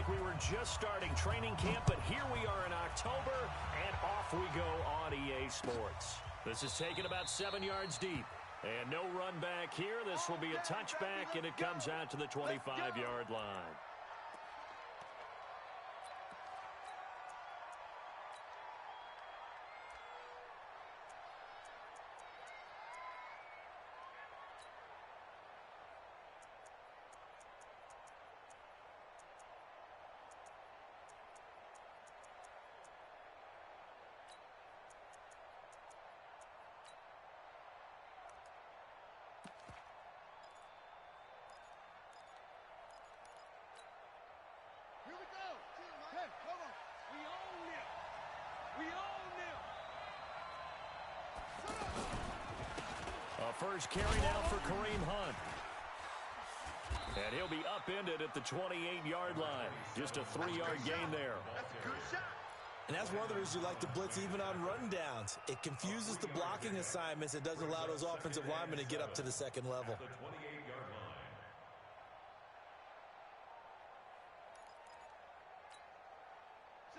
like we were just starting training camp, but here we are in October, and off we go on EA Sports. This is taken about 7 yards deep. And no run back here. This will be a touchback, and it comes out to the 25-yard line. Here we go. Hey, come on. We own them. We own them. A first carry now for Kareem Hunt. And he'll be upended at the 28-yard line. Just a 3-yard gain there. That's a good shot. And that's one of the reasons you like to blitz even on run downs. It confuses the blocking assignments. It doesn't allow those offensive linemen to get up to the second level. The 28-yard line.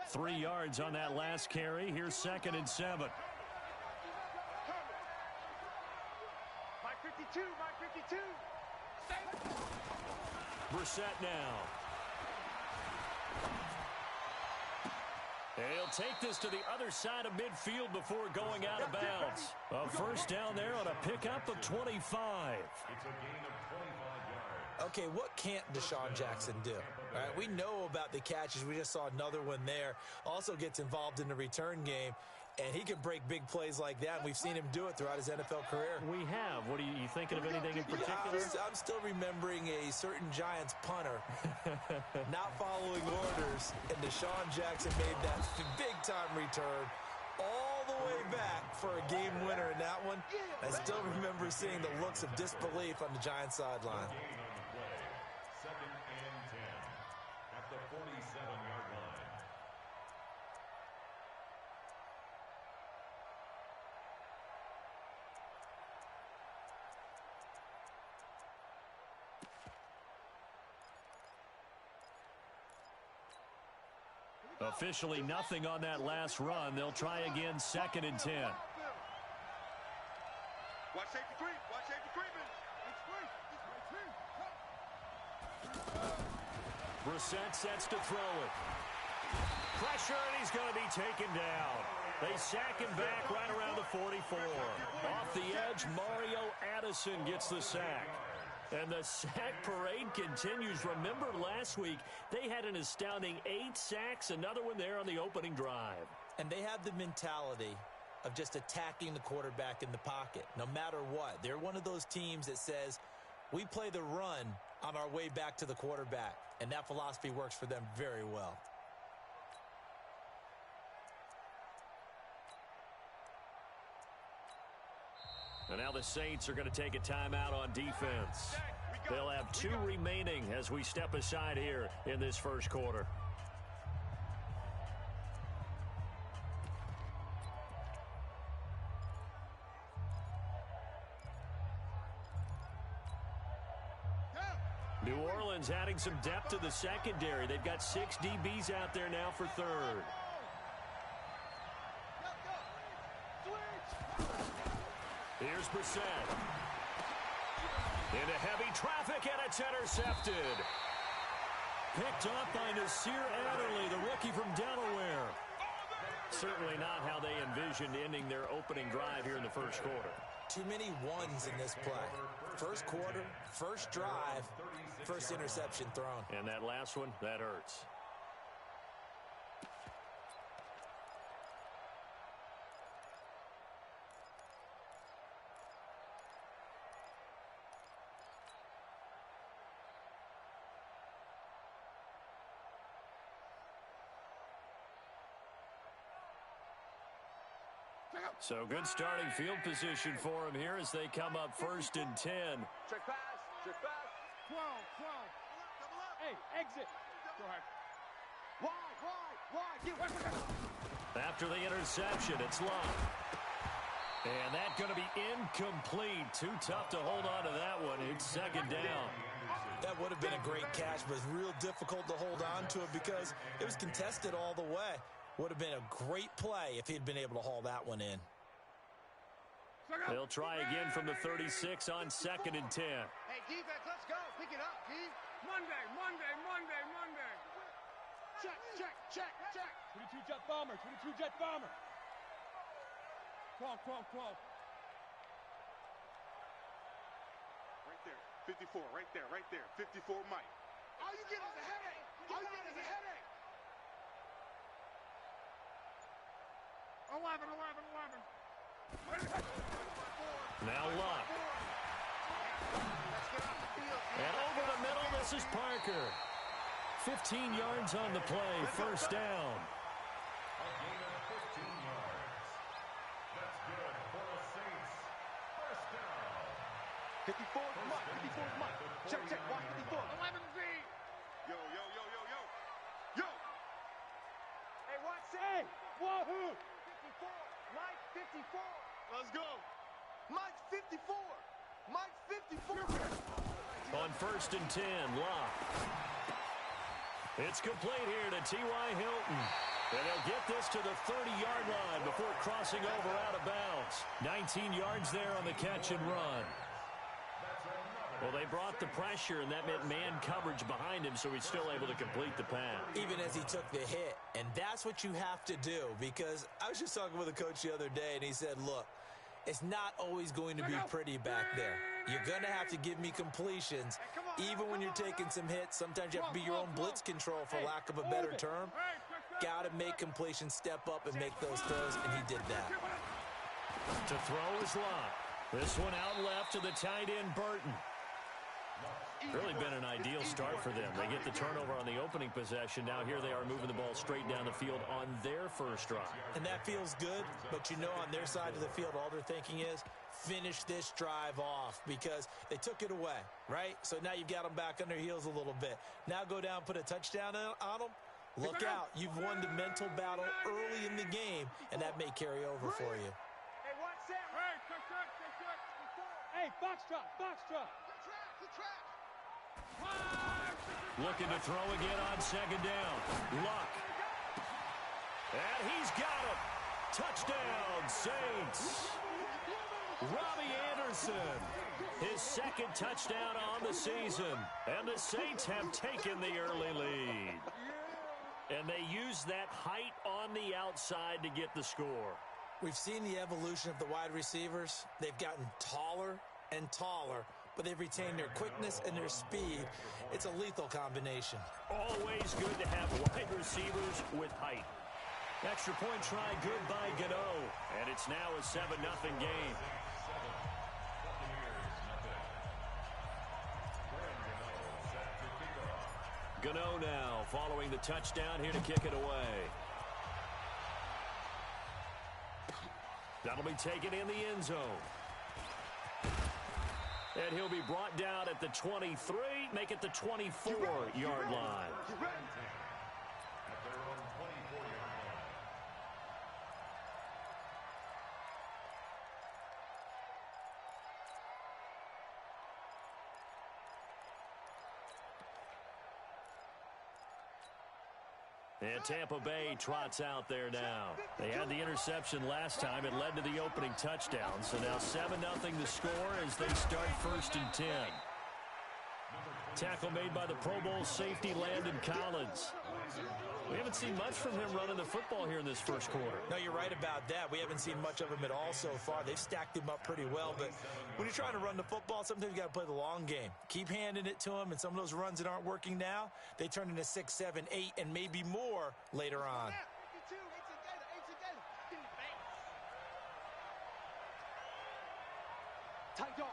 3 yards on that last carry. Here's 2nd and 7. Mike 52, Mike 52. Brissett now. And he'll take this to the other side of midfield before going out of bounds. A first down there on a pickup of 25. It's a gain of 25 yards. Okay, what can't Deshaun Jackson do? All right, we know about the catches. We just saw another one there. Also gets involved in the return game, and he can break big plays like that. And we've seen him do it throughout his NFL career. We have. What are you thinking of anything in particular? I'm still remembering a certain Giants punter not following orders, and Deshaun Jackson made that big-time return all the way back for a game winner in that one. I still remember seeing the looks of disbelief on the Giants sideline. Gain on the play. 2nd and 10 at the 47-yard line. Officially nothing on that last run. They'll try again, 2nd and 10. Watch safety creep. Watch safety creeping. Brissett sets to throw it. Pressure, and he's going to be taken down. They sack him back right around the 44. Off the edge, Mario Addison gets the sack. And the sack parade continues. Remember last week, they had an astounding 8 sacks, another one there on the opening drive. And they have the mentality of just attacking the quarterback in the pocket, no matter what. They're one of those teams that says, we play the run on our way back to the quarterback. And that philosophy works for them very well. And now the Saints are going to take a timeout on defense. They'll have 2 remaining as we step aside here in this first quarter. New Orleans adding some depth to the secondary. They've got 6 DBs out there now for 3rd. Here's Brissett. Into heavy traffic, and it's intercepted. Picked up by Nasir Adderley, the rookie from Delaware. Certainly not how they envisioned ending their opening drive here in the first quarter. Too many ones in this play. First quarter, first drive, first interception thrown. And that last one, that hurts. So good starting field position for him here as they come up 1st and 10. Check pass. Check pass. 12. Hey, exit. Go ahead. Wide. Get away. After the interception, it's Love. And that's going to be incomplete. Too tough to hold on to that one. It's 2nd down. That would have been a great catch, but it's real difficult to hold on to it because it was contested all the way. Would have been a great play if he'd been able to haul that one in. They'll try again from the 36 on 2nd and 10. Hey, defense, let's go. Pick it up, D. Monday. Check. 22 jet bomber. 12. Right there. 54, right there. 54, Mike. All you get is a headache. Eleven. Now Luck. And over the middle, this is Parker. 15 yards on the play, first down. A gain of 15 yards. That's good for the Saints. First down. 54 is Mike. Check. Watch 54. 11Z. Yo. Hey, watch it. Wahoo. 54. Mike 54. Let's go. Mike 54. On 1st and 10, Luck. It's complete here to T.Y. Hilton. And they'll get this to the 30-yard line before crossing over out of bounds. 19 yards there on the catch and run. Well, they brought the pressure, and that meant man coverage behind him, so he's still able to complete the pass. Even as he took the hit. And that's what you have to do, because I was just talking with a coach the other day, and he said, look, it's not always going to be pretty back there. You're going to have to give me completions. Even when you're taking some hits, sometimes you have to be your own blitz control, for lack of a better term. Got to make completions, step up, and make those throws, and he did that. To throw is Luck. This one out left to the tight end, Burton. Really been an ideal start for them. They get the turnover on the opening possession. Now here they are moving the ball straight down the field on their first drive. And that feels good, but you know on their side of the field, all they're thinking is finish this drive off because they took it away, right? So now you've got them back on their heels a little bit. Now go down, put a touchdown on them. Look out. You've won the mental battle early in the game, and that may carry over for you. Hey, watch Sam. Hey, Foxtrot. Good track. Looking to throw again on 2nd down. Luck. And he's got him. Touchdown, Saints. Robbie Anderson. His 2nd touchdown on the season. And the Saints have taken the early lead. And they use that height on the outside to get the score. We've seen the evolution of the wide receivers. They've gotten taller and taller, but they've retained their quickness and their speed. It's a lethal combination. Always good to have wide receivers with height. Extra point try good by Gano. And it's now a 7-0 game. Gano now following the touchdown here to kick it away. That'll be taken in the end zone. And he'll be brought down at the 23, make it the 24-yard line. And Tampa Bay trots out there now. They had the interception last time. It led to the opening touchdown. So now 7-0 the score as they start 1st and 10. Tackle made by the Pro Bowl safety Landon Collins. We haven't seen much from him running the football here in this first quarter. No, you're right about that. We haven't seen much of him at all so far. They've stacked him up pretty well, but when you're trying to run the football, sometimes you got to play the long game. Keep handing it to him, and some of those runs that aren't working now, they turn into 6, 7, 8, and maybe more later on. Tight dog.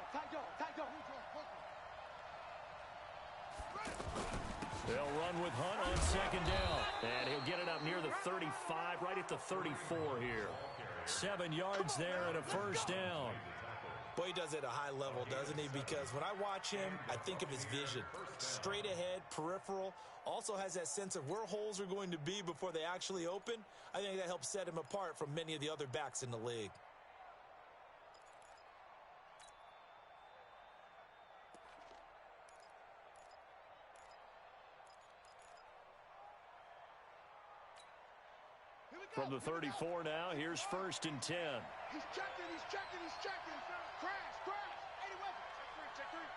They'll run with Hunt on 2nd down. And he'll get it up near the 35, right at the 34 here. 7 yards there and a first down. Boy, he does it at a high level, doesn't he? Because when I watch him, I think of his vision. Straight ahead, peripheral, also has that sense of where holes are going to be before they actually open. I think that helps set him apart from many of the other backs in the league. From the 34 now, here's 1st and 10. He's checking, he's checking, he's checking. Crash, crash. 80 weapons. Check three.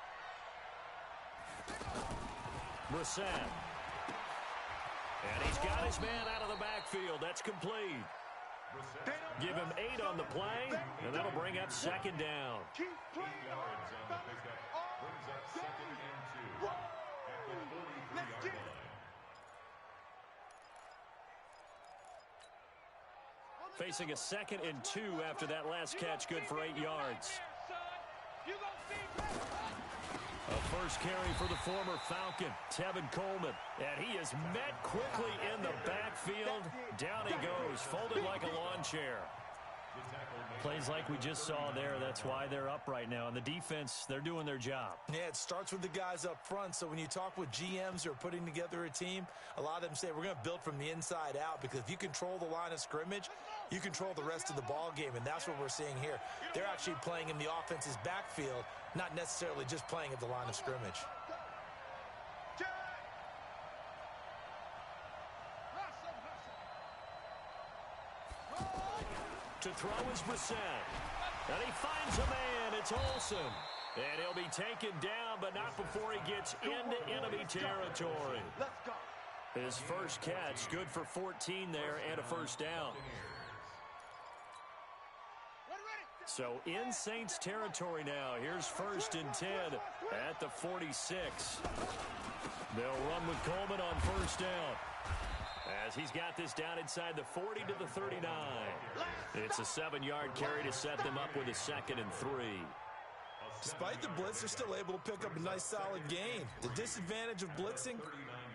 Brissett. And he's got his man out of the backfield. That's complete. Give him 8 on the play, and that'll bring up 2nd down. Keep playing. 8 yards on the pickup. Brings up 2nd and 2. At the 43-yard line. Facing a 2nd and 2 after that last catch, good for 8 yards. A first carry for the former Falcon, Tevin Coleman. And he is met quickly in the backfield. Down he goes, folded like a lawn chair. Plays like we just saw there. That's why they're up right now. And the defense, they're doing their job. Yeah, it starts with the guys up front. So when you talk with GMs who are putting together a team, a lot of them say we're going to build from the inside out, because if you control the line of scrimmage, you control the rest of the ball game, and that's what we're seeing here. They're actually playing in the offense's backfield, not necessarily just playing at the line of scrimmage. To throw is Brissett. And he finds a man. It's Olsen. And he'll be taken down, but not before he gets into enemy territory. His first catch, good for 14 there and a first down. So in Saints territory now. Here's 1st and 10 at the 46. They'll run with Coleman on first down, as he's got this down inside the 40 to the 39. It's a 7-yard carry to set them up with a 2nd and 3. Despite the blitz, they're still able to pick up a nice solid gain. The disadvantage of blitzing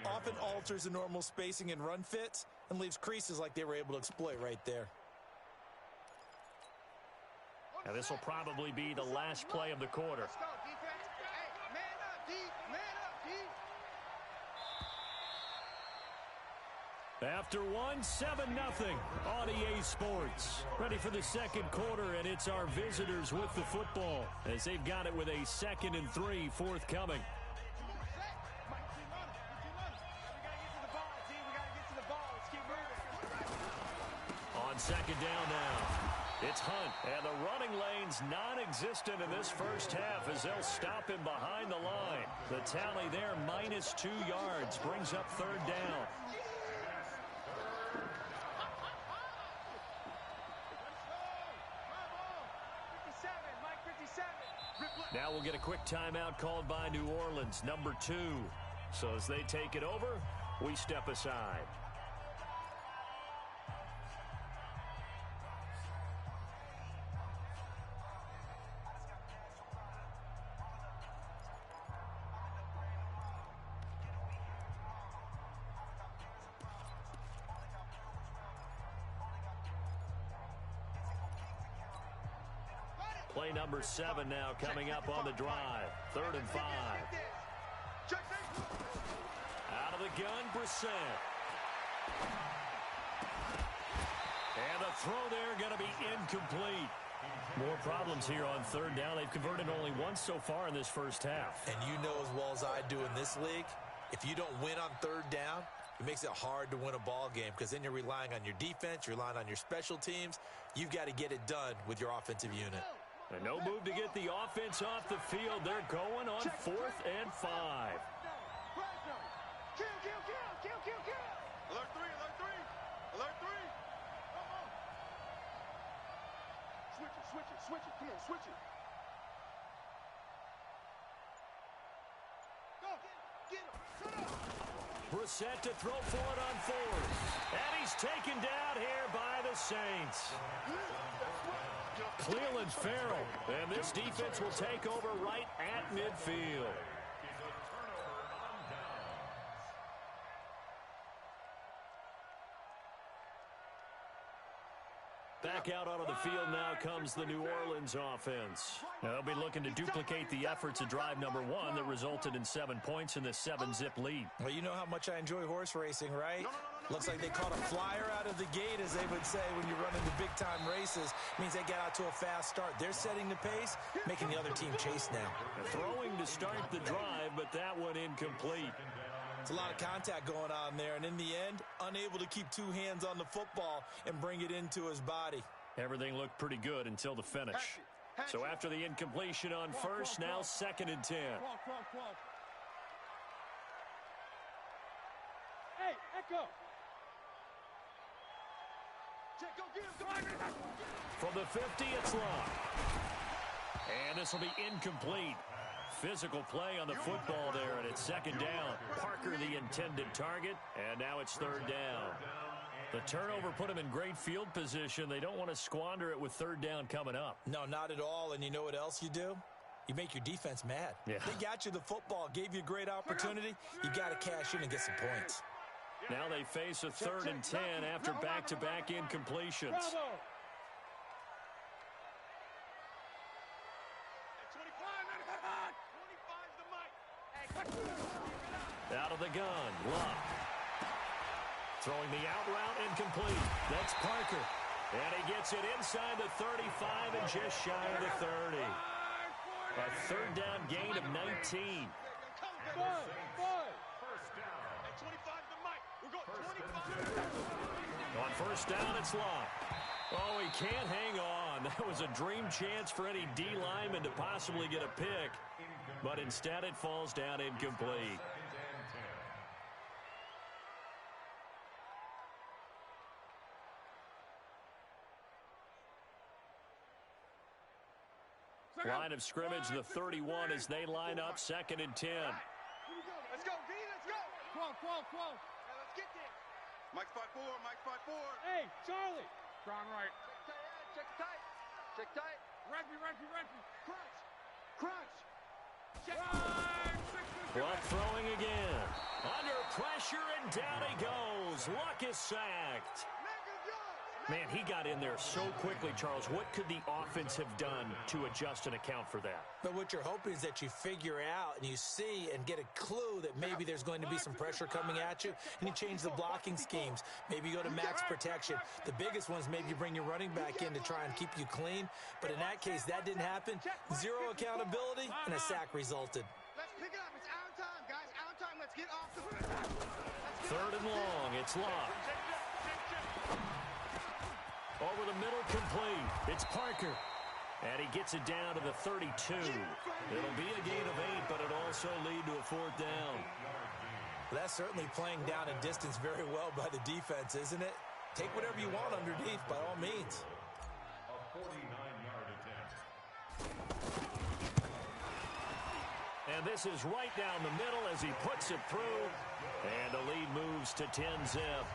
often alters the normal spacing and run fits and leaves creases like they were able to exploit right there. And this will probably be the last play of the quarter. Let's go, defense. Hey, man up, D. Man up, D. After 7-0 on EA Sports. Ready for the second quarter, and it's our visitors with the football, as they've got it with a 2nd and 3 forthcoming. On 2nd down now, it's Hunt, and the running lane's non-existent in this first half as they'll stop him behind the line. The tally there, -2 yards, brings up 3rd down. Now we'll get a quick timeout called by New Orleans, number 2. So as they take it over, we step aside. Play number 7 now coming up on the drive. 3rd and 5. Out of the gun, Brissett. And the throw there going to be incomplete. More problems here on 3rd down. They've converted only once so far in this first half. And you know as well as I do in this league, if you don't win on 3rd down, it makes it hard to win a ball game, because then you're relying on your defense, you're relying on your special teams. You've got to get it done with your offensive unit. And no move to get the offense off the field. They're going on 4th and 5. Kill. Alert 3. Alert 3. Switch it. Come on, switch it. Go. Get him. Shut up. Brissett to throw for it on 4th. And he's taken down here by the Saints. Cleveland Farrell. And this defense will take over right at midfield. Back out onto the field now comes the New Orleans offense. Now they'll be looking to duplicate the efforts of drive number 1 that resulted in 7 points in this 7-zip lead. Well, you know how much I enjoy horse racing, right? Looks like they caught a flyer out of the gate, as they would say when you run into big-time races. Means they get out to a fast start. They're setting the pace, making the other team chase now. Throwing to start the drive, but that one incomplete. It's a lot of contact going on there, and in the end, unable to keep two hands on the football and bring it into his body. Everything looked pretty good until the finish. So after the incompletion on first, now 2nd and 10. Hey, Echo! Check, go get him! From the 50, it's locked. And this will be incomplete. Physical play on the football there, and it's 2nd down. Parker the intended target, and now it's 3rd down. The turnover put them in great field position. They don't want to squander it with 3rd down coming up. No, not at all, and you know what else you do? You make your defense mad. Yeah. They got you the football, gave you a great opportunity. You got to cash in and get some points. Now they face a 3rd and 10 after back-to-back incompletions. Bravo! Out of the gun, Luck. Throwing the out route, incomplete. That's Parker. And he gets it inside the 35 and just shy of the 30. A 3rd down gain of 19. On 1st down, it's locked. Oh, he can't hang on. That was a dream chance for any D lineman to possibly get a pick. But instead, it falls down incomplete. Line of scrimmage, the 31 as they line up, 2nd and 10. Let's go, D, let's go! Qual. Let's get there. Mike 5-4, Mike 5-4. Hey, Charlie! Strong right. Check tight. Check tight. Rugby. Crunch. Check. Luck throwing again. Under pressure, and down he goes. Luck is sacked. Man, he got in there so quickly, Charles. What could the offense have done to adjust and account for that? But what you're hoping is that you figure out and you see and get a clue that maybe there's going to be some pressure coming at you, and you change the blocking schemes. Maybe you go to max protection. The biggest ones, maybe you bring your running back in to try and keep you clean. But in that case, that didn't happen. Zero accountability, and a sack resulted. Let's pick it up. It's out time, guys. Out time. Let's get off the... 3rd and long. It's locked. Over the middle, complete. It's Parker. And he gets it down to the 32. It'll be a gain of 8, but it also lead to a 4th down. Well, that's certainly playing down a distance very well by the defense, isn't it? Take whatever you want underneath, by all means. A 49-yard attempt. And this is right down the middle as he puts it through. And the lead moves to 10-zip.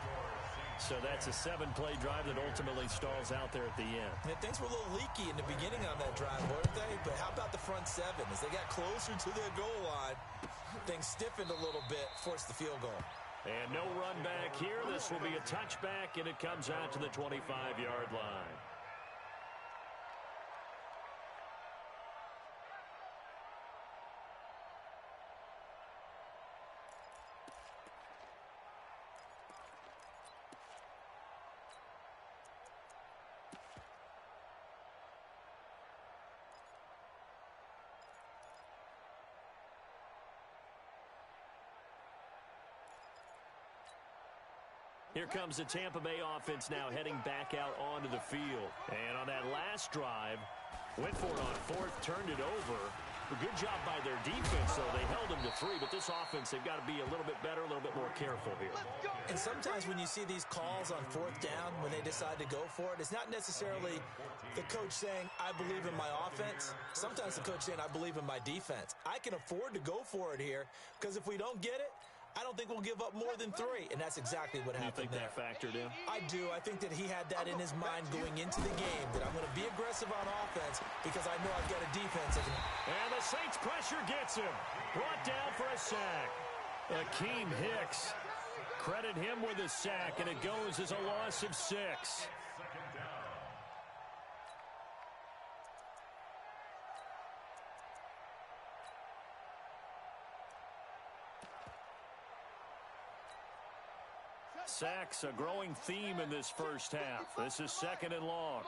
So that's a 7-play drive that ultimately stalls out there at the end. And things were a little leaky in the beginning on that drive, weren't they? But how about the front 7? As they got closer to their goal line, things stiffened a little bit, forced the field goal. And no run back here. This will be a touchback, and it comes out to the 25-yard line. Here comes the Tampa Bay offense now heading back out onto the field. And on that last drive, went for it on 4th, turned it over. A good job by their defense, though. They held them to 3, but this offense, they've got to be a little bit better, a little bit more careful here. And sometimes when you see these calls on 4th down, when they decide to go for it, it's not necessarily the coach saying, I believe in my offense. Sometimes the coach saying, I believe in my defense. I can afford to go for it here, because if we don't get it, I don't think we'll give up more than 3, and that's exactly what happened there. You think that factored in? I do. I think that he had that in his mind going into the game, that I'm going to be aggressive on offense because I know I've got a defense that can... And the Saints pressure gets him. Brought down for a sack. Akeem Hicks. Credit him with a sack, and it goes as a loss of 6. Sacks, a growing theme in this first half. This is 2nd and long.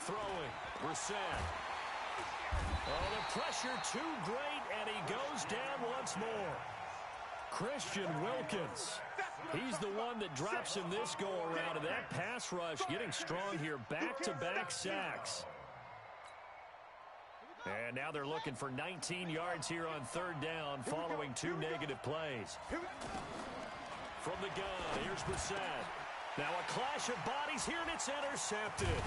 Throwing, Brissett. Oh, the pressure too great, and he goes down once more. Christian Wilkins. He's the one that drops in this go-around, and that pass rush getting strong here. Back-to-back sacks. And now they're looking for 19 yards here on third down following 2 negative plays. From the gun, here's Brissett. Now a clash of bodies here, and it's intercepted.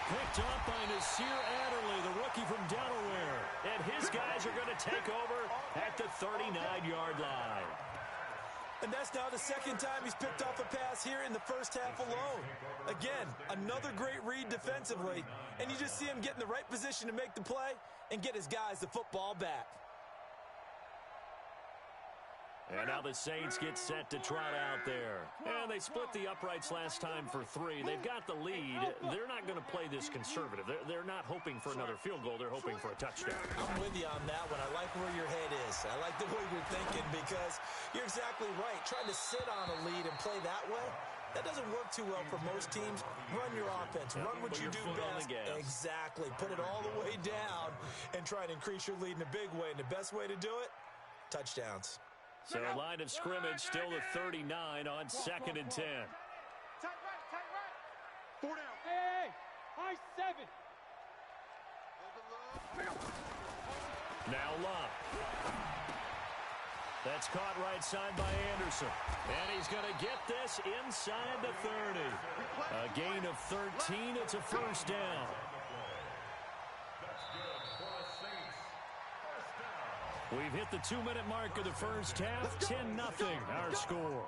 Picked up by Nasir Adderley, the rookie from Delaware. And his guys are going to take over at the 39-yard line. And that's now the second time he's picked off a pass here in the first half alone. Again, another great read defensively, and you just see him get in the right position to make the play and get his guys the football back. And now the Saints get set to trot out there. And they split the uprights last time for 3. They've got the lead. They're not going to play this conservative. They're not hoping for another field goal. They're hoping for a touchdown. I'm with you on that one. I like where your head is. I like the way you're thinking because you're exactly right. Trying to sit on a lead and play that way, that doesn't work too well for most teams. Run your offense. Run what you do best. Exactly. Put it all the way down and try and increase your lead in a big way. And the best way to do it, touchdowns. So line of scrimmage still the 39 on 2nd and 10. Tight right. 4 down. Hey, high 7. Now Love. That's caught right side by Anderson. And he's going to get this inside the 30. A gain of 13. It's a first down. We've hit the 2-minute mark of the first half. 10-0 our score.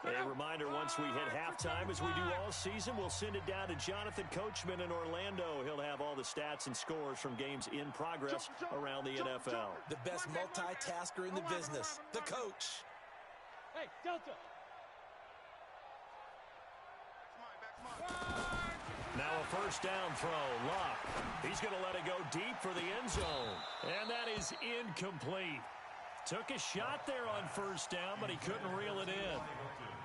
A reminder, once we hit halftime, as we do all season, we'll send it down to Jonathan Coachman in Orlando. He'll have all the stats and scores from games in progress around the NFL. The best multitasker in the business, the coach. Hey, Delta. Now a first down throw. Luck. He's going to let it go deep for the end zone. And that is incomplete. Took a shot there on first down, but he couldn't reel it in.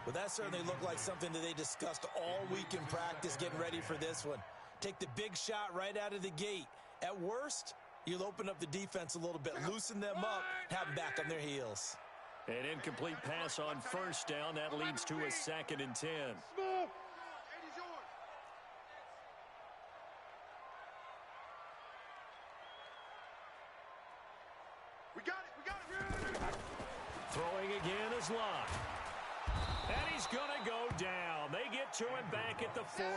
Well, that certainly looked like something that they discussed all week in practice getting ready for this one. Take the big shot right out of the gate. At worst, you'll open up the defense a little bit, loosen them up, have them back on their heels. An incomplete pass on first down. That leads to a 2nd and 10. We got it. Throwing again is Locke. And he's going to go down. They get to him back at the 40.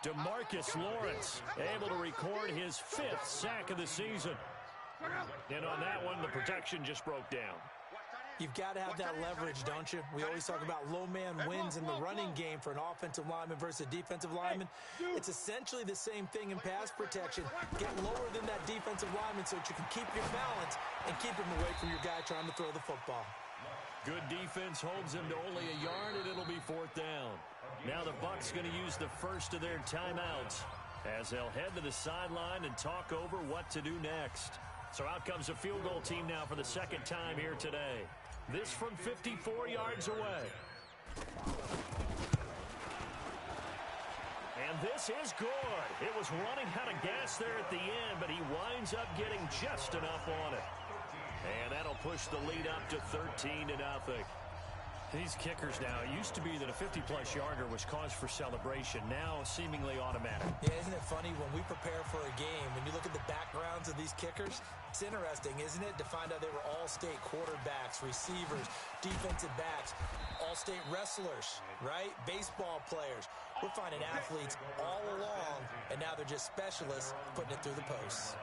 DeMarcus Lawrence able to record his 5th sack of the season. And on that one, the protection just broke down. You've got to have that leverage, don't you? We always talk about low man wins in the running game for an offensive lineman versus a defensive lineman. It's essentially the same thing in pass protection. Get lower than that defensive lineman so that you can keep your balance and keep him away from your guy trying to throw the football. Good defense holds him to only a yard, and it'll be 4th down. Now the Bucs going to use the first of their timeouts as they'll head to the sideline and talk over what to do next. So out comes a field goal team now for the 2nd time here today. This from 54 yards away. And this is good. It was running out of gas there at the end, but he winds up getting just enough on it. And that'll push the lead up to 13-0. These kickers now, it used to be that a 50-plus yarder was cause for celebration. Now seemingly automatic. Yeah, isn't it funny when we prepare for a game, when you look at the backgrounds of these kickers, it's interesting, isn't it, to find out they were all-state quarterbacks, receivers, defensive backs, all-state wrestlers, right? Baseball players. We're finding athletes all along, and now they're just specialists putting it through the posts.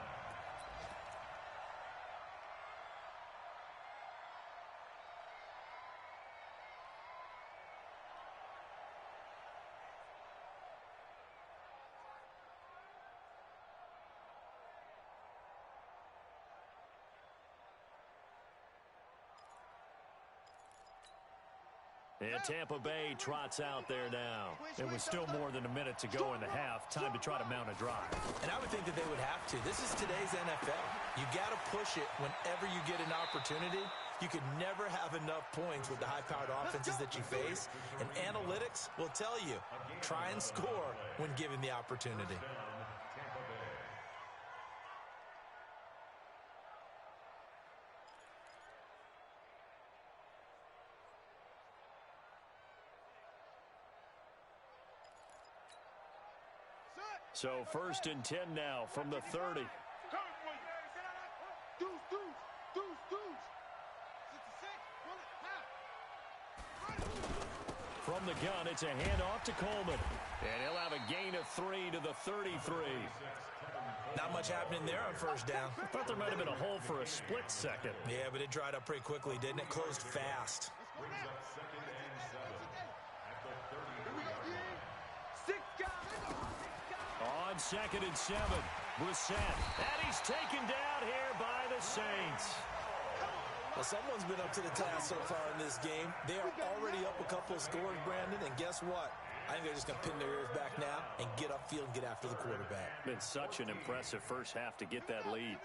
And Tampa Bay trots out there now. It was still more than a minute to go in the half. Time to try to mount a drive. And I would think that they would have to. This is today's NFL. You got to push it whenever you get an opportunity. You could never have enough points with the high-powered offenses that you face. And analytics will tell you, try and score when given the opportunity. So 1st and 10 now from the 30. Deuce, deuce, deuce, deuce. 66, run it, half. From the gun, it's a handoff to Coleman. And he'll have a gain of 3 to the 33. Not much happening there on first down. I thought there might have been a hole for a split second. Yeah, but it dried up pretty quickly, didn't it? Closed fast. Brings up 2nd and 7 at the 30. Six guys. On 2nd and 7, Brissett. And he's taken down here by the Saints. Well, someone's been up to the task so far in this game. They are already up a couple of scores, Brandon, and guess what? I think they're just going to pin their ears back now and get upfield and get after the quarterback. Been such an impressive first half to get that lead.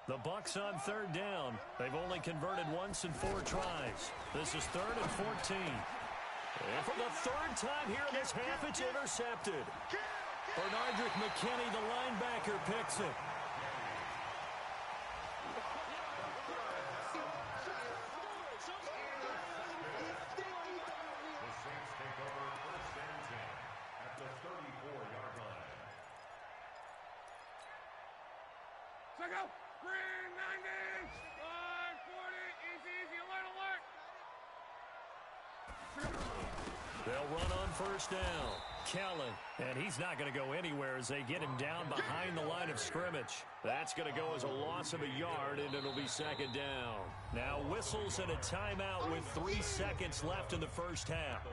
The Bucs on 3rd down. They've only converted once in 4 tries. This is 3rd and 14. And for the 3rd time here in this half, it's intercepted. Bernardrick McKinney, the linebacker, picks it. Go. Green 90. 540. Easy. Alert. They'll run on 1st down. Kelly. And he's not going to go anywhere as they get him down behind the line of scrimmage. That's going to go as a loss of a yard, and it'll be 2nd down. Now whistles and a timeout with 3 seconds left in the first half.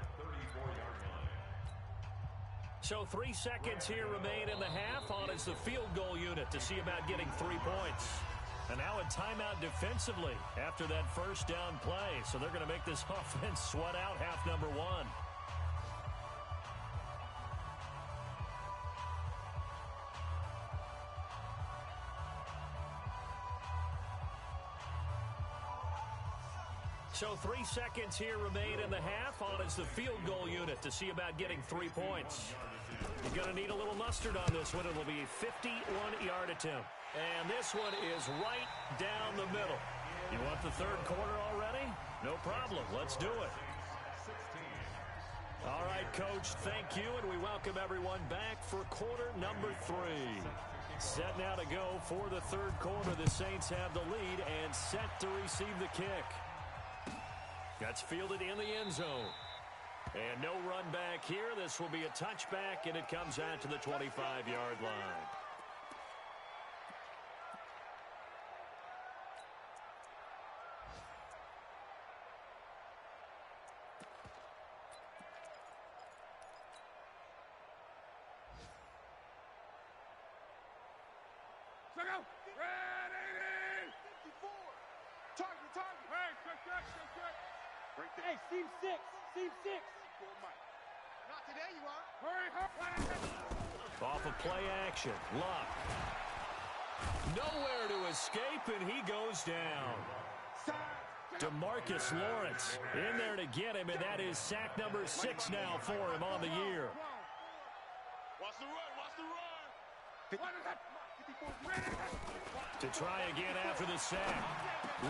So 3 seconds here remain in the half. On is the field goal unit to see about getting 3 points. And now a timeout defensively after that first down play. So they're going to make this offense sweat out half number 1. So 3 seconds here remain in the half. On is the field goal unit to see about getting 3 points. You're going to need a little mustard on this one. It'll be a 51-yard attempt. And this one is right down the middle. You want the 3rd quarter already? No problem. Let's do it. All right, Coach, thank you, and we welcome everyone back for quarter number 3. Set now to go for the 3rd quarter. The Saints have the lead and set to receive the kick. That's fielded in the end zone. And no run back here. This will be a touchback, and it comes out to the 25-yard line. So go. Red 80. 54. Target. Hey, check. Right there. Hey, seam 6. Not today, you are. Hurry. Off of play action. Luck. Nowhere to escape, and he goes down. DeMarcus Lawrence in there to get him, and that is sack number 6 now for him on the year. Watch the run. To try again after the sack.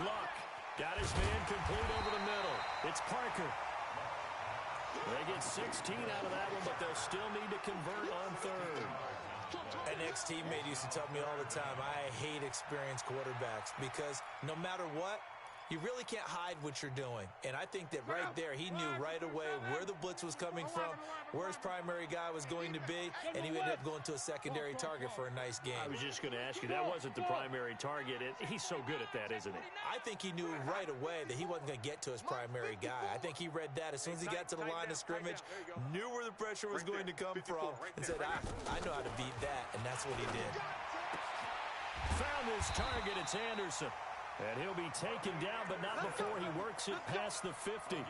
Luck got his man complete over the middle. It's Parker. They get 16 out of that one, but they'll still need to convert on 3rd. An ex-teammate used to tell me all the time, I hate experienced quarterbacks because no matter what, you really can't hide what you're doing. And I think that right there, he knew right away where the blitz was coming from, where his primary guy was going to be, and he ended up going to a secondary target for a nice game. I was just going to ask you, that wasn't the primary target. He's so good at that, isn't he? I think he knew right away that he wasn't going to get to his primary guy. I think he read that as soon as he got to the line of scrimmage, knew where the pressure was going to come from, and said, I know how to beat that, and that's what he did. Found his target. It's Anderson. And he'll be taken down, but not before he works it past the 50.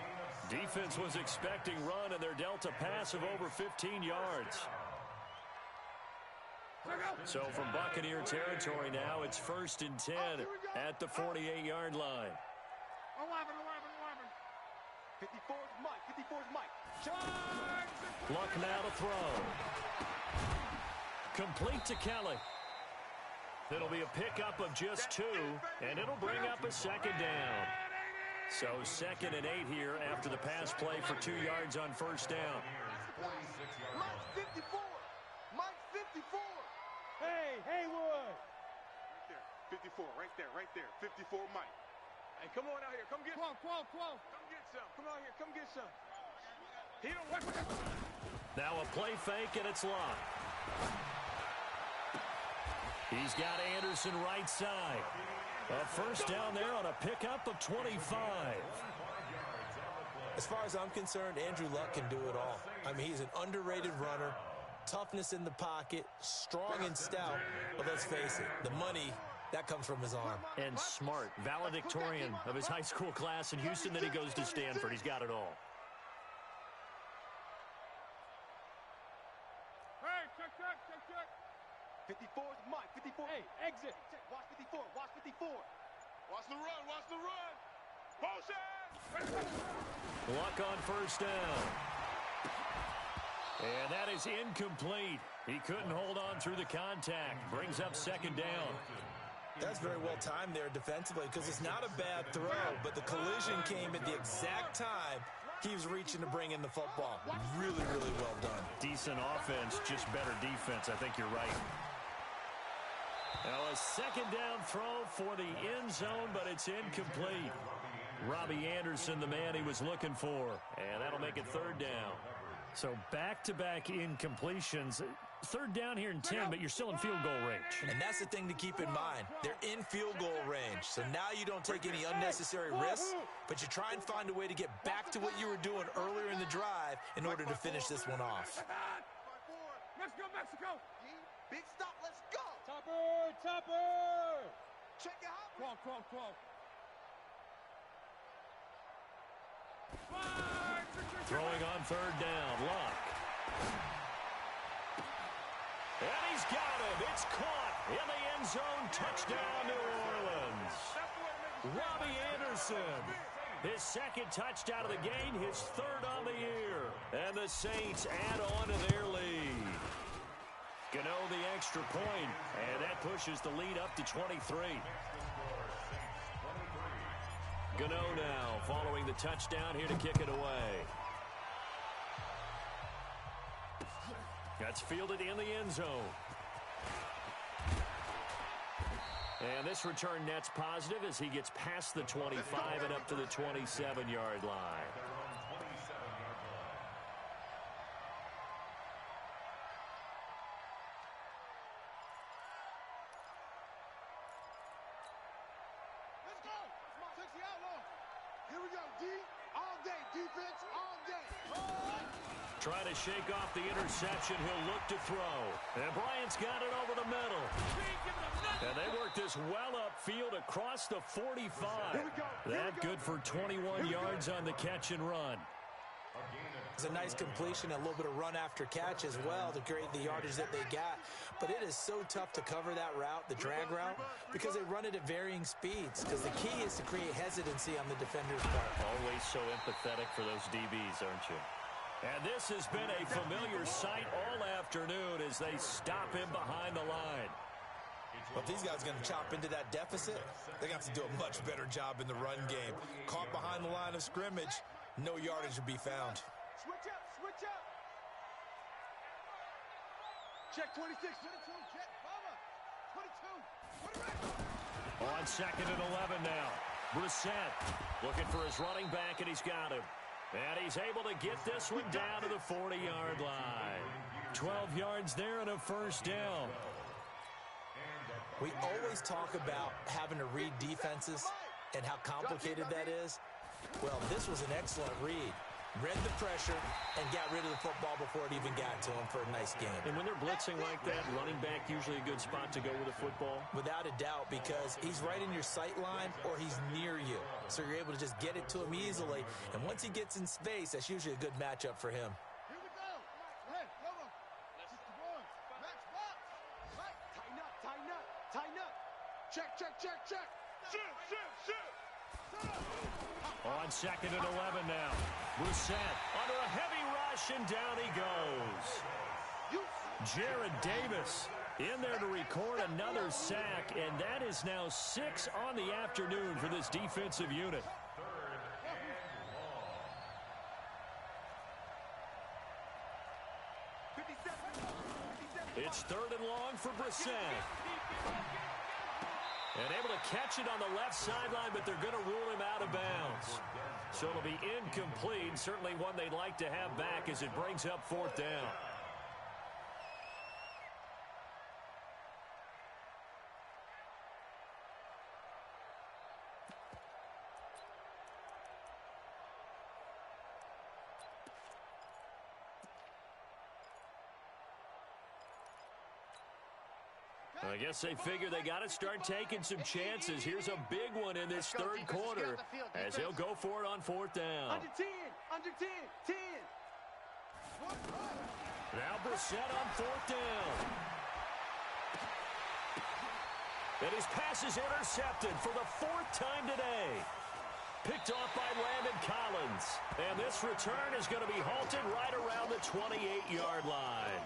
Defense was expecting run, and they're dealt a pass of over 15 yards. So from Buccaneer territory now, it's 1st and 10 at the 48-yard line. 54's Mike. Luck now to throw. Complete to Kelly. It'll be a pickup of just 2, and it'll bring up a 2nd down. So 2nd and 8 here after the pass play for 2 yards on 1st down. Mike 54. Hey, Haywood. Right there. 54. Right there. 54 Mike. Hey, come on out here. Come get some. Qual. Come get some. Come out here. Come get some. He don't work. Now a play fake, and it's locked. He's got Anderson right side. A first down there on a pickup of 25. As far as I'm concerned, Andrew Luck can do it all. I mean, he's an underrated runner, toughness in the pocket, strong and stout. But let's face it, the money, that comes from his arm. And smart, valedictorian of his high school class in Houston. Then he goes to Stanford. He's got it all. Hey, check. 54 is Mike. 54. Hey, exit. Watch 54. Watch 54. Watch the run. Motion. Luck on first down. And that is incomplete. He couldn't hold on through the contact. Brings up second down. That's very well timed there defensively because it's not a bad throw, but the collision came at the exact time he was reaching to bring in the football. Really, really well done. Decent offense, just better defense. I think you're right. Now a second down throw for the end zone, but it's incomplete. Robbie Anderson, the man he was looking for. And that'll make it third down. So back-to-back incompletions. Third down here in 10, but you're still in field goal range. And that's the thing to keep in mind. They're in field goal range. So now you don't take any unnecessary risks, but you try and find a way to get back to what you were doing earlier in the drive in order to finish this one off. Let's go, Mexico. Big stop. Let's go. Topper. Check it out. Qual. Throwing on third down, Luck. And he's got him. It's caught in the end zone. Touchdown, New Orleans. Robbie Anderson. His second touchdown of the game, his third on the year. And the Saints add on to their lead. Gano the extra point, and that pushes the lead up to 23. Gano now following the touchdown here to kick it away. That's fielded in the end zone. And this return net's positive as he gets past the 25 and up to the 27-yard line. Let's go. 60 outlaw. Here we go. D all day. Defense all day. Trying to shake off the interception. He'll look to throw. And Bryant's got it over the middle. And they work this well upfield across the 45. That good for 21 yards on the catch and run. It's a nice completion, a little bit of run after catch as well to create the yardage that they got. But it is so tough to cover that route, the drag route, because they run it at varying speeds. Because the key is to create hesitancy on the defender's part. Always so empathetic for those DBs, aren't you? And this has been a familiar sight all afternoon as they stop him behind the line. But if these guys are going to chop into that deficit, they're going to have to do a much better job in the run game. Caught behind the line of scrimmage, no yardage to be found. Switch up. Check 26. 22. Check. Mama. 22. On second and 11 now. Brissett looking for his running back, and he's got him. And he's able to get this one down to the 40-yard line. 12 yards there and a first down. We always talk about having to read defenses and how complicated that is. Well, this was an excellent read. Read the pressure and got rid of the football before it even got to him for a nice game. And when they're blitzing like that, running back usually a good spot to go with a football? Without a doubt, because he's right in your sight line or he's near you. So you're able to just get it to him easily. And once he gets in space, that's usually a good matchup for him. Here we go. Hey, come on. 61. Max box. Right. Tighten up. Check. Shoot. On second and 11 now. Brissett under a heavy rush, and down he goes. Jared Davis in there to record another sack, and that is now 6 on the afternoon for this defensive unit. It's 3rd and long for Brissett. And able to catch it on the left sideline, but they're going to rule him out of bounds. So it'll be incomplete. Certainly one they'd like to have back as it brings up 4th down. I guess they figure they got to start taking some chances. Here's a big one in this 3rd quarter as he'll go for it on 4th down. Under 10, 10. Now Brissett on 4th down. And his pass is intercepted for the 4th time today. Picked off by Landon Collins. And this return is going to be halted right around the 28-yard line.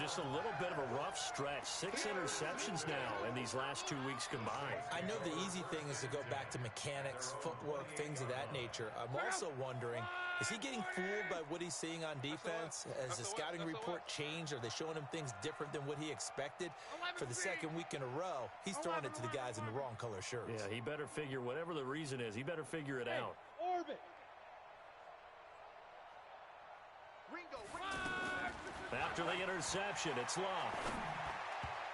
Just a little bit of a rough stretch. 6 interceptions now in these last 2 weeks combined. I know the easy thing is to go back to mechanics, footwork, things of that nature. I'm also wondering, is he getting fooled by what he's seeing on defense? Has the scouting report changed? Are they showing him things different than what he expected? For the 2nd week in a row, he's throwing it to the guys in the wrong color shirts. Yeah, he better figure, whatever the reason is, he better figure it out. Orbit. After the interception, it's Love.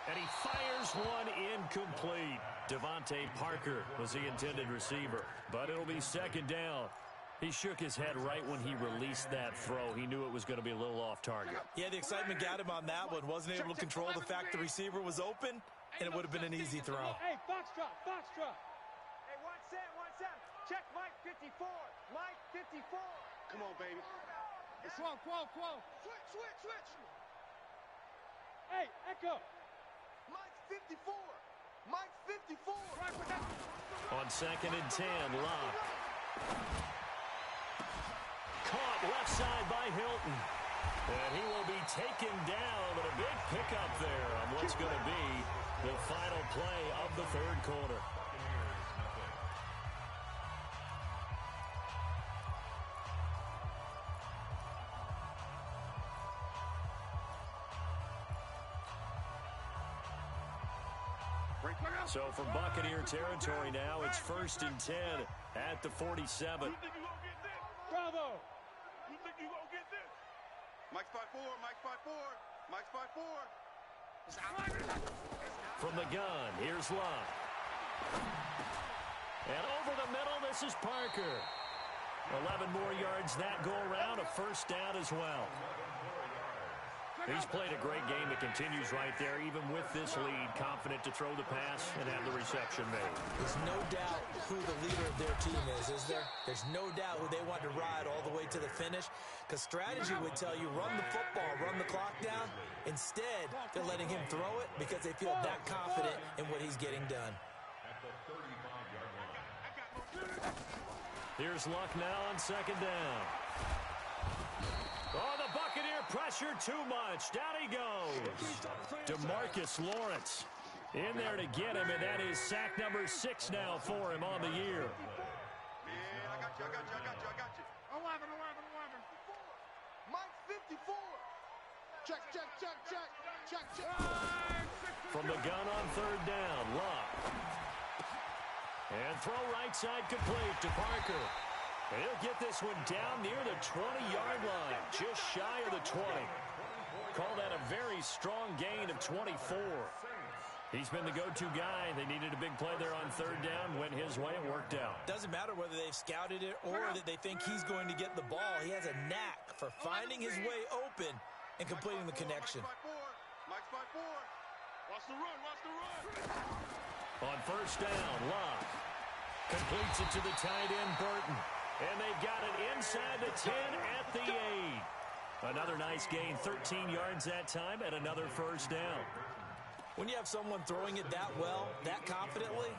And he fires one incomplete. Devontae Parker was the intended receiver. But it'll be 2nd down. He shook his head right when he released that throw. He knew it was going to be a little off target. Yeah, the excitement got him on that one. Wasn't able to control the fact the receiver was open, and it would have been an easy throw. Hey, foxtrot. Hey, 1-7. Check Mike 54. Mike 54. Come on, baby. Quo. Switch. Hey, Echo. Mike 54. Mike 54. On 2nd and 10, Love. Caught left side by Hilton. And he will be taken down, but a big pickup there on what's going to be the final play of the 3rd quarter. So from Buccaneer territory now, it's 1st and 10 at the 47. Bravo. You think you gonna get this? Mike's 5-4. Mike's 5-4. From the gun, here's Love. And over the middle, this is Parker. 11 more yards that go around, a 1st down as well. He's played a great game that continues right there, even with this lead, confident to throw the pass and have the reception made. There's no doubt who the leader of their team is there? There's no doubt who they want to ride all the way to the finish, because strategy would tell you run the football, run the clock down. Instead, they're letting him throw it because they feel that confident in what he's getting done. Here's Luck now on 2nd down. Oh, the Buccaneer pressure too much. Down he goes. DeMarcus Lawrence in there to get him, and that is sack number 6 now for him on the year. Yeah, I got you. 11. Mike 54. Check. From the gun on 3rd down, Luck. And throw right side complete to Parker. And he'll get this one down near the 20-yard line, just shy of the 20. Call that a very strong gain of 24. He's been the go-to guy. They needed a big play there on 3rd down. Went his way. It worked out. Doesn't matter whether they've scouted it or that they think he's going to get the ball. He has a knack for finding his way open and completing the connection. Mike's 5-4. Watch the run. On 1st down, Love completes it to the tight end, Burton. And they've got it inside the 10 at the 8. Another nice gain, 13 yards that time, and another 1st down. When you have someone throwing it that well, that confidently,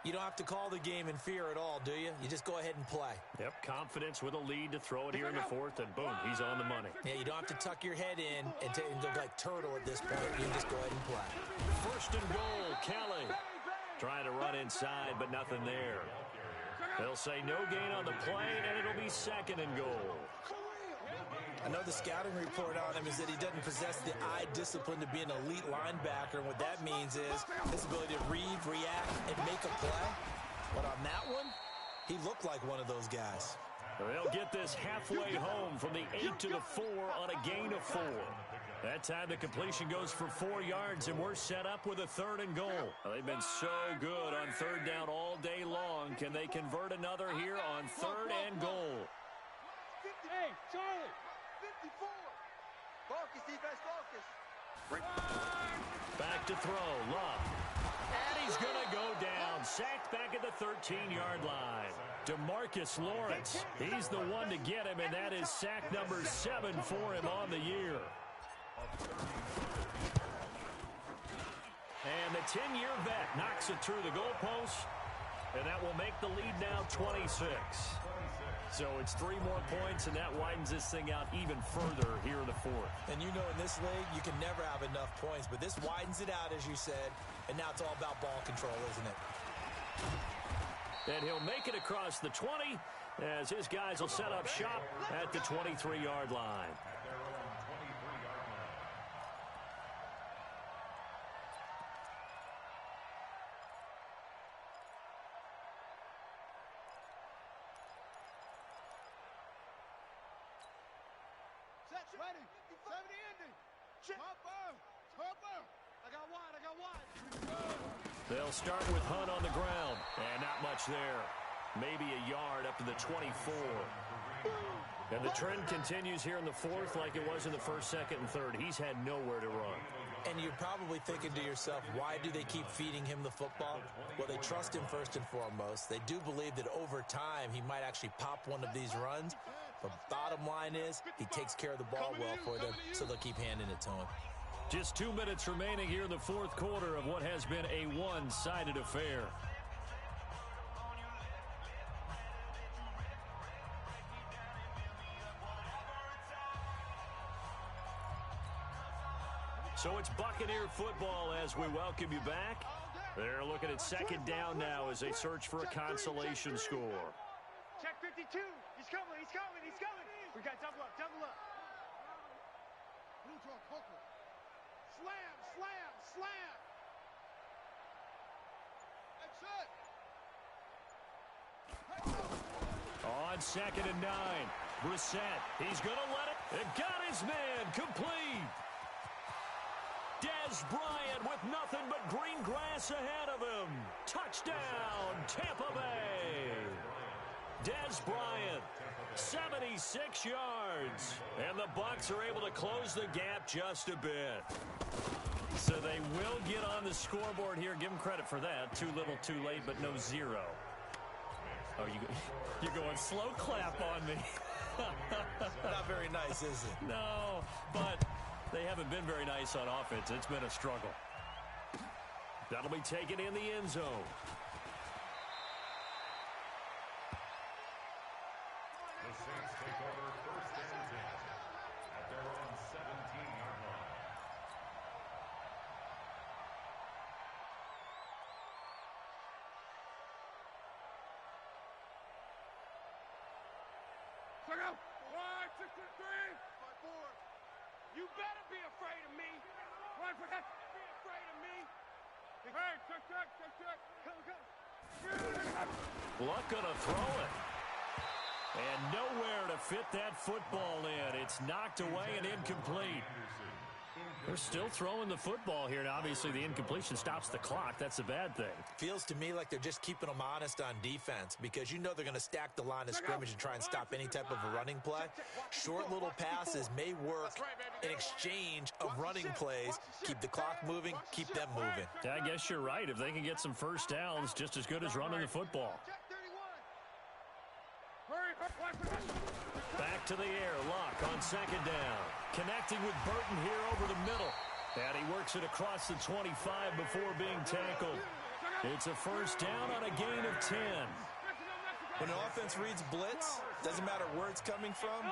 you don't have to call the game in fear at all, do you? You just go ahead and play. Yep, confidence with a lead to throw it here in the 4th, and boom, he's on the money. Yeah, you don't have to tuck your head in and look like turtle at this point. You can just go ahead and play. 1st and goal, Kelly. Trying to run inside, but nothing there. They'll say no gain on the play, and it'll be 2nd and goal. I know the scouting report on him is that he doesn't possess the eye discipline to be an elite linebacker, and what that means is his ability to read, react, and make a play. But on that one, he looked like one of those guys. They'll get this halfway home from the 8 to the 4 on a gain of 4. That time the completion goes for 4 yards, and we're set up with a 3rd and goal. They've been so good on 3rd down all day long. Can they convert another here on 3rd and goal? Hey, Charlie. 54. Focus, defense, focus. Back to throw, Love. And he's going to go down. Sacked back at the 13-yard line. DeMarcus Lawrence, he's the one to get him, and that is sack number 7 for him on the year. And the 10-year vet knocks it through the goalpost, and that will make the lead now 26. So it's 3 more points, and that widens this thing out even further here in the 4th. And you know in this league, you can never have enough points, but this widens it out, as you said, and now it's all about ball control, isn't it? And he'll make it across the 20 as his guys will set up shop at the 23-yard line. Set's ready. 70 ending. Topper. I got wide. They'll start with Hunt on the ground. And not much there. Maybe a yard up to the 24. And the trend continues here in the 4th like it was in the 1st, 2nd, and 3rd. He's had nowhere to run. And you're probably thinking to yourself, why do they keep feeding him the football? Well, they trust him first and foremost. They do believe that over time he might actually pop one of these runs. But bottom line is he takes care of the ball well for them, so they'll keep handing it to him. Just 2 minutes remaining here in the 4th quarter of what has been a one-sided affair. So it's Buccaneer football as we welcome you back. They're looking at 2nd down now as they search for a consolation score. Check 52. He's coming. We got double up. Blue draw, Coker. Slam. Exit. On 2nd and 9. Brissett, he's going to let it. It got his man complete. Dez Bryant with nothing but green grass ahead of him. Touchdown, Tampa Bay. Dez Bryant, 76 yards. And the Bucs are able to close the gap just a bit. So they will get on the scoreboard here. Give them credit for that. Too little, too late, but no 0. Oh, you're going slow clap on me. Not very nice, is it? No, but they haven't been very nice on offense. It's been a struggle. That'll be taken in the end zone. The Saints take over 1st and 10 at their own 17-yard line. Check out. 1, 6, 3. 5, 4. You better be afraid of me. Run for that. Be afraid of me. Hey, check. Come. Luck gonna throw it. And nowhere to fit that football in. It's knocked away and incomplete. They're still throwing the football here, and obviously the incompletion stops the clock. That's a bad thing. Feels to me like they're just keeping them honest on defense because you know they're going to stack the line of scrimmage and try and stop any type of a running play. Short little passes may work in exchange of running plays. Keep the clock moving, keep them moving. Yeah, I guess you're right. If they can get some first downs, just as good as running the football. Back to the air. Luck on 2nd down. Connecting with Burton here over the middle. And he works it across the 25 before being tackled. It's a first down on a gain of 10. When an offense reads blitz, doesn't matter where it's coming from,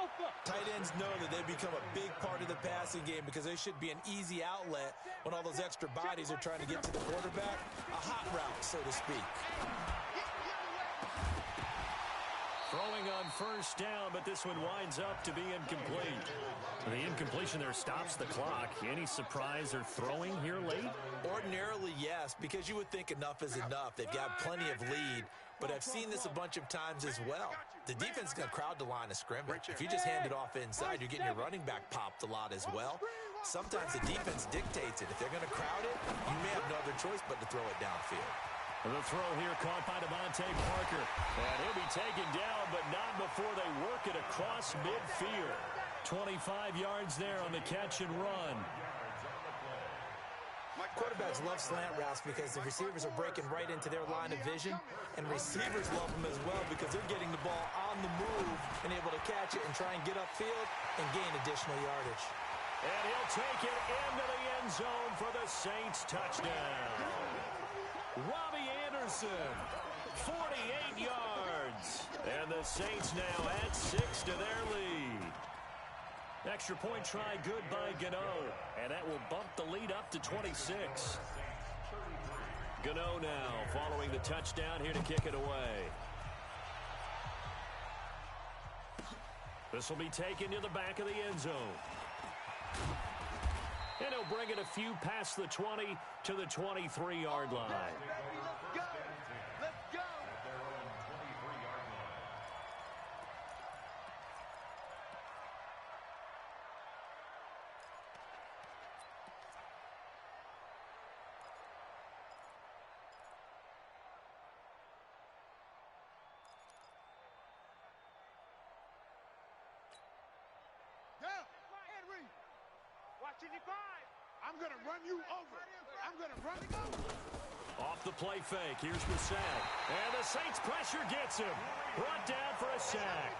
tight ends know that they become a big part of the passing game because they should be an easy outlet when all those extra bodies are trying to get to the quarterback. A hot route, so to speak. Throwing on first down, but this one winds up to be incomplete. The incompletion there stops the clock. Any surprise or throwing here late? Ordinarily, yes, because you would think enough is enough. They've got plenty of lead, but I've seen this a bunch of times as well. The defense is going to crowd the line of scrimmage. If you just hand it off inside, you're getting your running back popped a lot as well. Sometimes the defense dictates it. If they're going to crowd it, you may have no other choice but to throw it downfield. The throw here caught by Devontae Parker. And he'll be taken down, but not before they work it across midfield. 25 yards there on the catch and run. Quarterbacks love slant routes because the receivers are breaking right into their line of vision, and receivers love them as well because they're getting the ball on the move and able to catch it and try and get upfield and gain additional yardage. And he'll take it into the end zone for the Saints touchdown. Robbie Anderson, 48 yards. And the Saints now add 6 to their lead. Extra point try good by Gano. And that will bump the lead up to 26. Gano now following the touchdown here to kick it away. This will be taken to the back of the end zone. And he'll bring it a few past the 20 to the 23-yard line. Let's go. Let's go. Henry, watching you five. I'm going to run you over. I'm going to run you over. Off the play fake, here's Brissett. And the Saints pressure gets him. Brought down for a sack.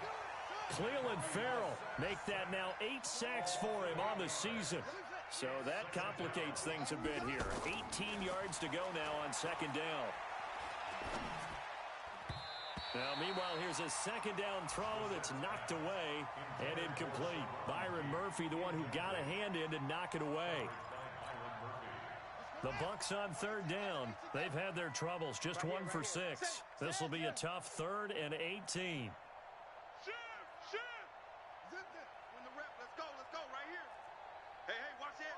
Cleveland Farrell make that now 8 sacks for him on the season. So that complicates things a bit here. 18 yards to go now on second down. Now, meanwhile, here's a second down throw that's knocked away and incomplete. Byron Murphy, the one who got a hand in to knock it away. The Bucs on third down. They've had their troubles, just 1 for 6. This will be a tough 3rd and 18. Win the rep. Let's go right here. Hey, watch it.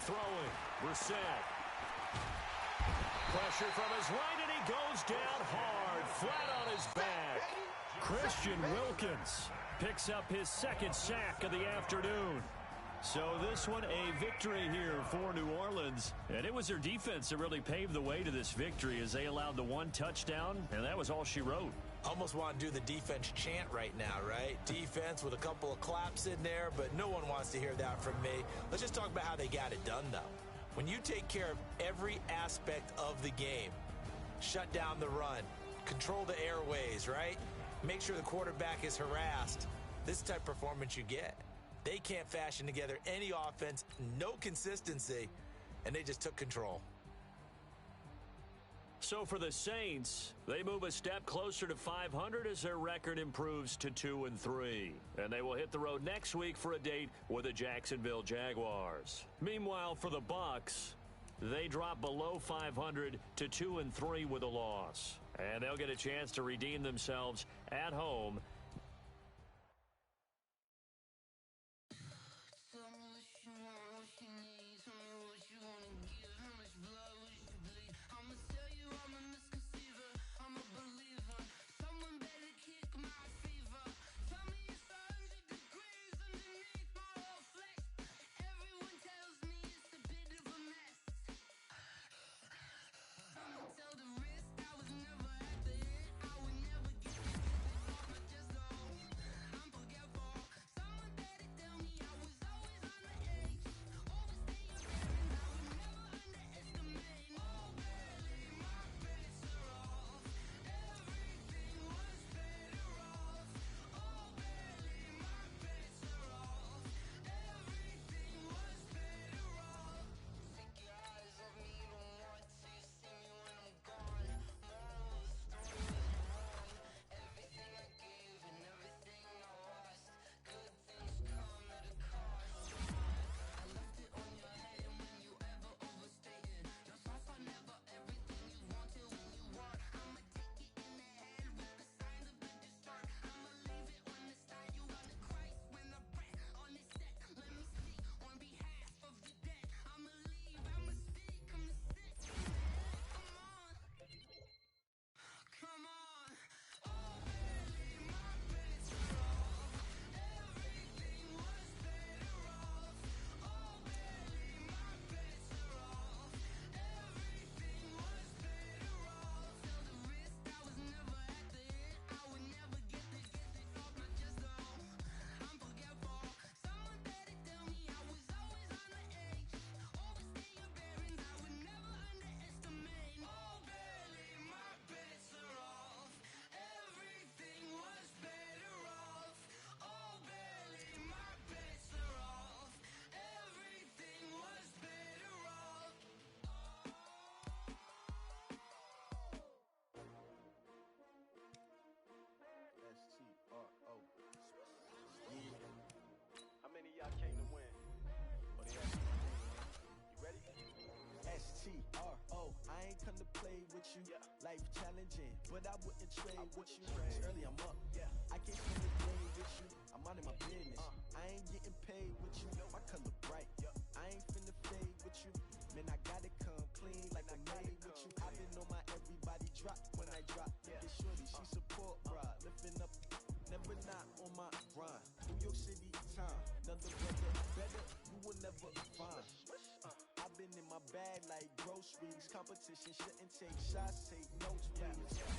Throwing, Brissett. Pressure from his right, and he goes down hard, flat on his back. Christian Wilkins picks up his 2nd sack of the afternoon. So this one a victory here for New Orleans. And it was their defense that really paved the way to this victory as they allowed the 1 touchdown, and that was all she wrote. Almost want to do the defense chant right now, right? Defense with a couple of claps in there, but no one wants to hear that from me. Let's just talk about how they got it done, though. When you take care of every aspect of the game, shut down the run, control the airways, right? Make sure the quarterback is harassed. This is the type of performance you get. They can't fashion together any offense, no consistency, and they just took control. So for the Saints, they move a step closer to 500 as their record improves to 2-3. And they will hit the road next week for a date with the Jacksonville Jaguars. Meanwhile, for the Bucs, they drop below 500 to 2-3 with a loss. And they'll get a chance to redeem themselves at home. play with you. Life challenging, but I wouldn't trade with you. It's early, I'm up. I can't spend the day with you. I'm out of my business. I ain't getting paid with you. My color bright. I ain't finna fade with you. Man, I gotta come clean like I made with you. I've been on my everybody drop when I drop. Look at shorty, she support, bruh. Lifting up, never not on my grind. New York City time, another brother better, you will never find. I've been in my bag like groceries. Competition shouldn't take shots, take notes, please.